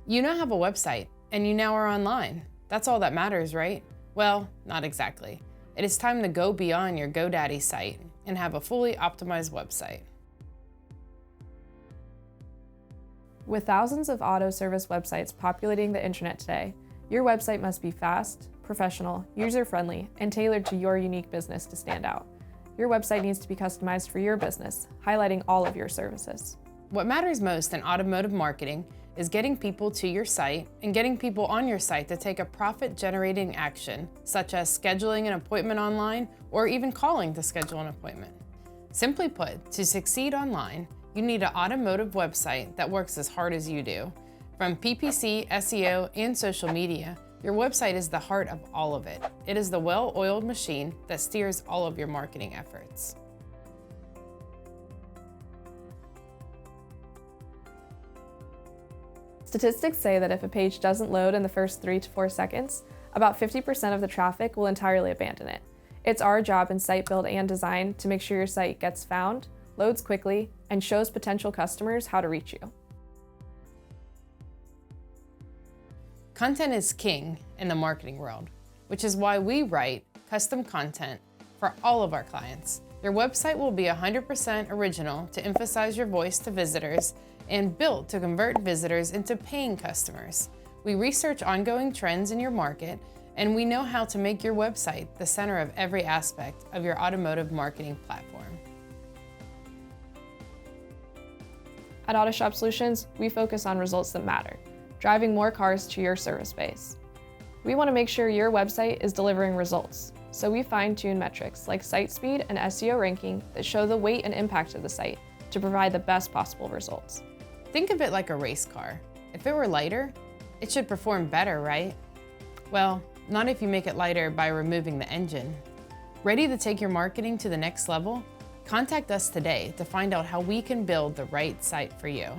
You now have a website, and you now are online. That's all that matters, right? Well, not exactly. It is time to go beyond your GoDaddy site and have a fully optimized website. With thousands of auto service websites populating the internet today, your website must be fast, professional, user-friendly, and tailored to your unique business to stand out. Your website needs to be customized for your business, highlighting all of your services. What matters most in automotive marketing is getting people to your site and getting people on your site to take a profit-generating action, such as scheduling an appointment online or even calling to schedule an appointment. Simply put, to succeed online, you need an automotive website that works as hard as you do. From PPC, SEO, and social media, your website is the heart of all of it. It is the well-oiled machine that steers all of your marketing efforts. Statistics say that if a page doesn't load in the first 3 to 4 seconds, about 50% of the traffic will entirely abandon it. It's our job in site build and design to make sure your site gets found, loads quickly, and shows potential customers how to reach you. Content is king in the marketing world, which is why we write custom content for all of our clients. Your website will be 100% original to emphasize your voice to visitors and built to convert visitors into paying customers. We research ongoing trends in your market, and we know how to make your website the center of every aspect of your automotive marketing platform. At Autoshop Solutions, we focus on results that matter, driving more cars to your service base. We want to make sure your website is delivering results, so we fine-tune metrics like site speed and SEO ranking that show the weight and impact of the site to provide the best possible results. Think of it like a race car. If it were lighter, it should perform better, right? Well, not if you make it lighter by removing the engine. Ready to take your marketing to the next level? Contact us today to find out how we can build the right site for you.